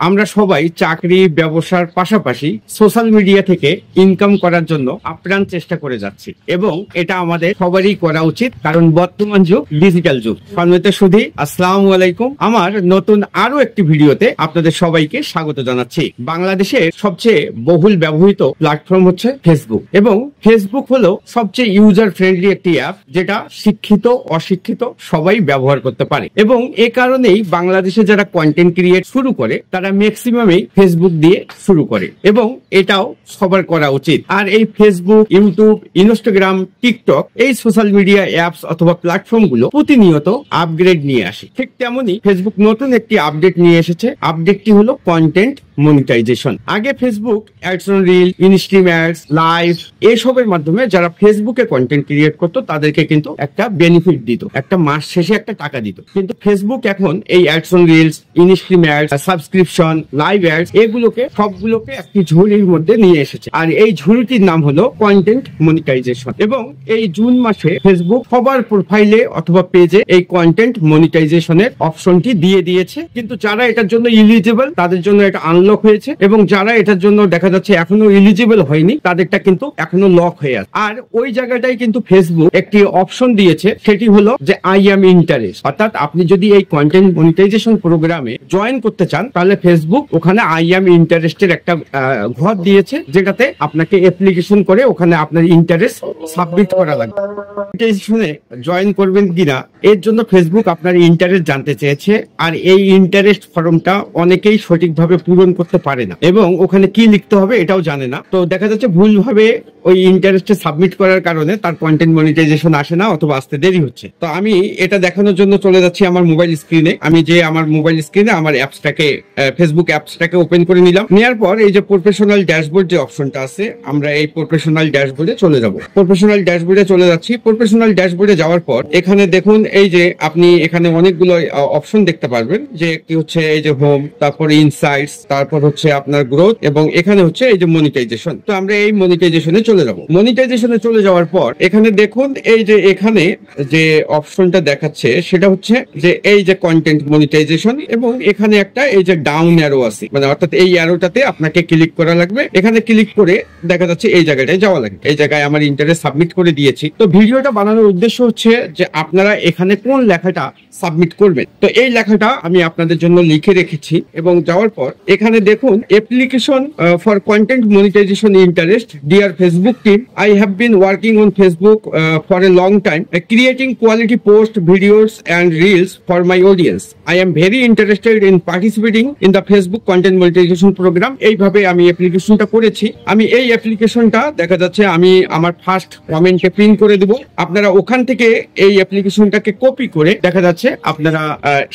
আমরা সবাই চাকরি ব্যবসার পাশাপাশি সোশ্যাল মিডিয়া থেকে ইনকাম করার জন্য আপ্রাণ চেষ্টা করে যাচ্ছি এবং এটা আমাদের সবারই করা উচিত, কারণ বর্তমান যুগ ডিজিটাল যুগ। সম্মানিত সুধী, আসসালামু আলাইকুম। আমার নতুন আরো একটি ভিডিওতে আপনাদের সবাইকে স্বাগত জানাচ্ছি। বাংলাদেশের সবচেয়ে বহুল ব্যবহৃত প্ল্যাটফর্ম হচ্ছে ফেসবুক এবং ফেসবুক হলো সবচেয়ে ইউজার ফ্রেন্ডলি একটি অ্যাপ, যেটা শিক্ষিত অশিক্ষিত সবাই ব্যবহার করতে পারে এবং এ কারণেই বাংলাদেশে যারা কন্টেন্ট ক্রিয়েট শুরু করে তারা ম্যাক্সিমামই ফেসবুক দিয়ে শুরু করে এবং এটাও সবার করা উচিত। আর এই ফেসবুক, ইউটিউব, ইনস্টাগ্রাম, টিকটক এই সোশ্যাল মিডিয়া অ্যাপস অথবা প্ল্যাটফর্ম গুলো প্রতিনিয়ত আপগ্রেড নিয়ে আসে। ঠিক তেমনি ফেসবুক নতুন একটি আপডেট নিয়ে এসেছে। আপডেটটি হলো কন্টেন্ট মনিটাইজেশন। আগে Facebook ads on reel, instream ads, live এসবের মাধ্যমে যারা ফেসবুকে কন্টেন্ট ক্রিয়েট করতো তাদেরকে কিন্তু একটা বেনিফিট দিত, একটা মাস শেষে একটা টাকা দিত। কিন্তু ফেসবুক এখন এই ads on reels, instream ads, subscription, live ads এগুলোকে সবগুলোকে একটি ঝুড়ির মধ্যে নিয়ে এসেছে। আর এই ঝুড়িটির নাম হলো কন্টেন্ট মনিটাইজেশন এবং এই জুন মাসে ফেসবুক সবার প্রোফাইলে অথবা পেজে এই কন্টেন্ট মনিটাইজেশনের অপশনটি দিয়ে দিয়েছে। কিন্তু যারা এটার জন্য ইলিজিবল তাদের জন্য এটা আনলক হয়েছে এবং যারা এটার জন্য দেখা যাচ্ছে এখনো ইলিজিবল হয়নি তাদেরটা কিন্তু এখনো লক হয়ে আছে। আর ওই জায়গাটাই কিন্তু ফেসবুক একটি অপশন দিয়েছে, সেটি হলো যে আই এম ইন্টারেস্ট। অর্থাৎ আপনি যদি এই কন্টেন্ট মনিটাইজেশন প্রোগ্রামে জয়েন করতে চান তাহলে ফেসবুক ওখানে আই এম ইন্টারেস্টের একটা ঘর দিয়েছে, যেটাতে আপনাকে অ্যাপ্লিকেশন করে ওখানে আপনার ইন্টারেস্ট সাবমিট করা লাগবে। মনিটাইজেশনে জয়েন করবেন কিনা এর জন্য ফেসবুক আপনার ইন্টারেস্ট জানতে চেয়েছে। আর এই ইন্টারেস্ট ফর্মটা অনেকেই সঠিকভাবে পূরণ করতে পারে না এবং ওখানে কি লিখতে হবে এটাও জানে না। তো দেখা যাচ্ছে ভুলভাবে ওই ইন্টারেস্টে সাবমিট করার কারণে তার কন্টেন্ট মনিটাইজেশন আসে না অথবা আসতে দেরি হচ্ছে। তো আমি এটা দেখানোর জন্য চলে যাচ্ছি আমার মোবাইল স্ক্রিনে। আমি যে আমার মোবাইল স্ক্রিনে আমার অ্যাপসটাকে, ফেসবুক অ্যাপসটাকে ওপেন করে নিলাম। নেওয়ার পর এই যে প্রফেশনাল ড্যাশবোর্ড যে অপশনটা আছে, আমরা এই প্রফেশনাল ড্যাশবোর্ডে চলে যাব। প্রফেশনাল ড্যাশবোর্ডে চলে যাচ্ছি। প্রফেশনাল ড্যাশবোর্ডে যাওয়ার পর এখানে দেখুন এই যে আপনি এখানে অনেকগুলো অপশন দেখতে পারবেন, যে কি হচ্ছে এই যে হোম, তারপর ইনসাইটস, তারপর হচ্ছে আপনার গ্রোথ এবং এখানে হচ্ছে এই যে মনিটাইজেশন। তো আমরা এই মনিটাইজেশনে চলে যাব। মনিটাইজেশনে চলে যাওয়ার পর এখানে দেখুন এই যে এখানে যে অপশনটা দেখাচ্ছে সেটা হচ্ছে যে এই যে কন্টেন্ট মনিটাইজেশন এবং এখানে একটা এই যে ডাউন অ্যারো আছে, মানে অর্থাৎ এই অ্যারোটাতে আপনাকে ক্লিক করা লাগবে। এখানে ক্লিক করে দেখা যাচ্ছে এই জায়গাটায় যাওয়া লাগবে। এই জায়গায় আমার ইন্টারেস্ট সাবমিট করে দিয়েছি। তো ভিডিওটা বানানোর উদ্দেশ্য হচ্ছে যে আপনারা এখানে কোন লেখাটা সাবমিট করবেন। তো এই লেখাটা আমি আপনাদের জন্য লিখে রেখেছি এবং যাওয়ার পর এখানে দেখুন application for content monetization interest. Dear Facebook team, I have been working on Facebook for a long time, creating quality posts, videos and reels for my audience. I am very interested in participating in the Facebook content monetization program. এইভাবে আমি অ্যাপ্লিকেশনটা করেছি। আমি এই অ্যাপ্লিকেশনটা দেখা যাচ্ছে আমি আমার ফার্স্ট কমেন্টে পিন করে দেব। আপনারা ওখান থেকে এই অ্যাপ্লিকেশনটাকে কপি করে দেখা যাচ্ছে আপনারা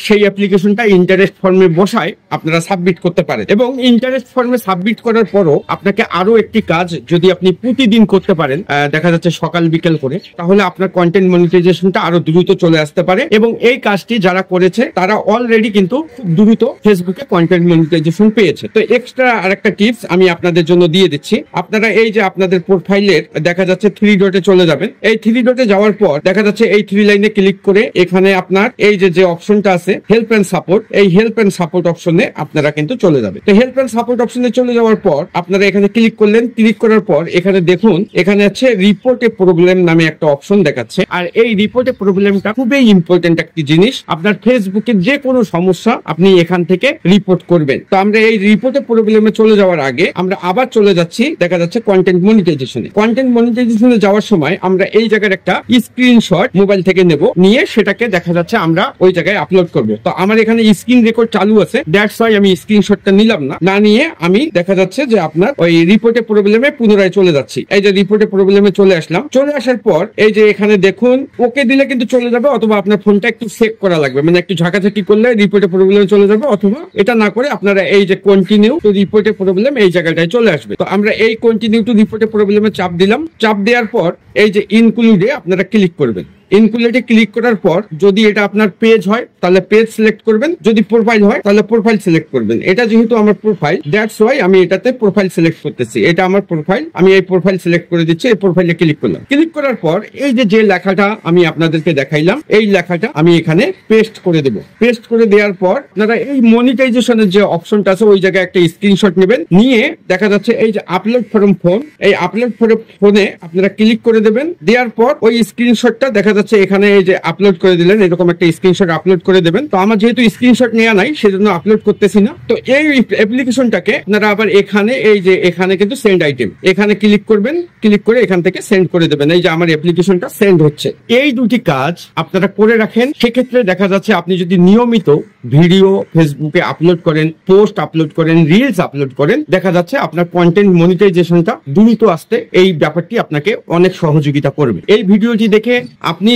সেই অ্যাপ্লিকেশনটা ইন্টারেস্ট ফর্মে বসায় আপনারা সাবমিট করতে পারেন এবং ইন্টারেস্ট ফর্মে সাবমিট করার পরও আপনাকে আরো একটি কাজ যদি আপনি প্রতিদিন করতে পারেন, দেখা যাচ্ছে সকাল বিকেল করে, তাহলে আপনার কন্টেন্ট মনিটাইজেশনটা আরো দ্রুত চলে আসতে পারে এবং এই কাজটি যারা করেছে তারা অলরেডি কিন্তু খুব দ্রুত ফেসবুকে কন্টেন্ট মনিটাইজেশন পেয়েছে। তো এক্সট্রা আরেকটা টিপস আমি আপনাদের জন্য দিয়ে দিচ্ছি। আপনারা এই যে আপনাদের প্রোফাইলের দেখা যাচ্ছে 3 ডটে চলে যাবেন। এই 3 ডটে যাওয়ার পর দেখা যাচ্ছে এই 3 লাইনে ক্লিক করে এখানে আপনার এই যে অপশনটা আছে হেল্প এন্ড সাপোর্ট, এই হেল্প এন্ড সাপোর্ট অপশনে আপনারা কিন্তু চলে যাবেন। তো হেল্প এন্ড সাপোর্ট অপশনে চলে যাওয়ার পর আপনারা এখানে ক্লিক করলেন। ক্লিক করার পর এখানে দেখুন এখানে আছে রিপোর্টে প্রবলেম নামে একটা অপশন দেখাচ্ছে। আর এই রিপোর্টে প্রবলেমটা খুবই ইম্পর্টেন্ট একটি জিনিস। আপনার ফেসবুকের যে কোনো সমস্যা আপনি এখান থেকে রিপোর্ট করবেন। তো আমরা এই রিপোর্টে প্রবলেমে চলে যাওয়ার আগে আমরা আবার চলে যাচ্ছি দেখা যাচ্ছে কন্টেন্ট মনিটাইজেশনে। কন্টেন্ট মনিটাইজেশনে যাওয়ার সময় আমরা এই জায়গার একটা স্ক্রিনশট মোবাইল থেকে নেব, নিয়ে সেটাকে দেখা যাচ্ছে আমরা ওই জায়গায় আপলোড করব। তো আমার এখানে স্ক্রিন রেকর্ড চালু আছে, দ্যাটস ওয়াই আমি স্ক্রিনশটটা নিলাম না নিয়ে আমি দেখা যাচ্ছে যে আপনার ওই রিপোর্টে প্রবলেমে পুনরায় চলে যাচ্ছি। এই যে রিপোর্টে প্রবলেমে চলে আসলাম। চলে আসার পর এই যে এখানে দেখুন ওকে দিলে কিন্তু চলে যাবে, অথবা আপনার ফোনটা একটু চেক করা লাগবে, মানে একটু ঝাঁকাঝাঁকি করলে রিপোর্টে প্রবলেমে চলে যাবে, অথবা এটা না করে আপনারা এই যে কন্টিনিউ টু রিপোর্টে প্রবলেম এই জায়গাটায় চলে আসবে। তো আমরা এই কন্টিনিউ টু রিপোর্টে প্রবলেমে চাপ দিলাম। চাপ দেওয়ার পর এই যে ইনক্লুডে আপনারা ক্লিক করবেন। ইনকুলেটে ক্লিক করার পর যদি এটা আপনার পেজ হয় তাহলে পেজ সিলেক্ট করবেন, যদি প্রোফাইল হয় তাহলে প্রোফাইল সিলেক্ট করবেন। এটা যেহেতু আমার প্রোফাইল, দ্যাটস ওয়াই আমি এটাতে প্রোফাইল সিলেক্ট করতেছি। এটা আমার প্রোফাইল, আমি এই প্রোফাইল সিলেক্ট করে দিচ্ছি। এই প্রোফাইলে ক্লিক করলাম। ক্লিক করার পর এই যে লেখাটা আমি আপনাদেরকে দেখাইলাম, এই লেখাটা আমি এখানে পেস্ট করে দেব। পেস্ট করে দেওয়ার পর আপনারা এই মনিটাইজেশনের যে অপশনটা আছে ওই জায়গায় একটা স্ক্রিনশট নেবেন, নিয়ে দেখা যাচ্ছে এই যে আপলোড ফ্রম ফোন, এই আপলোড ফ্রম ফোনে আপনারা ক্লিক করে দেবেন। দেওয়ার পর ওই স্ক্রিনশটটা দেখা যাচ্ছে এখানে এই যে আপলোড করে দিলেন, এরকম একটা স্ক্রিনশট আপলোড করে দেবেন। তো আমার যেহেতু স্ক্রিনশট নেওয়া নাই সেজন্য আপলোড করতেছি না। তো এই অ্যাপ্লিকেশনটাকে আপনারা আবার এখানে এই যে এখানে কিন্তু সেন্ড আইটেম, এখানে ক্লিক করবেন, ক্লিক করে এখান থেকে সেন্ড করে দেবেন। এই যে আমার অ্যাপ্লিকেশনটা সেন্ড হচ্ছে। এই দুটি কাজ আপনারা করে রাখেন, সেক্ষেত্রে দেখা যাচ্ছে আপনি যদি নিয়মিত ভিডিও ফেসবুকে আপলোড করেন, পোস্ট আপলোড করেন, রিলস আপলোড করেন, দেখা যাচ্ছে আপনার কন্টেন্ট মনিটাইজেশনটা দ্রুত আসতে এই ব্যাপারটি আপনাকে অনেক সহযোগিতা করবে। এই ভিডিওটি দেখে আপনি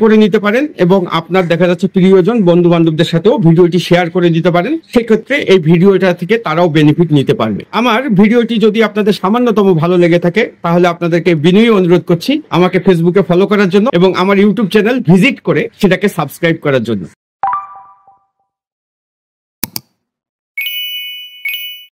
করে নিতে পারেন এবং আপনার দেখা যাচ্ছে প্রিয়জন বন্ধু বান্ধবদের সাথেও ভিডিওটি শেয়ার করে দিতে পারেন। সেক্ষেত্রে এই ভিডিওটা থেকে তারাও বেনিফিট নিতে পারবে। আমার ভিডিওটি যদি আপনাদের সামান্যতম ভালো লেগে থাকে তাহলে আপনাদেরকে বিনয়ী অনুরোধ করছি আমাকে ফেসবুকে ফলো করার জন্য এবং আমার ইউটিউব চ্যানেল ভিজিট করে সেটাকে সাবস্ক্রাইব করার জন্য।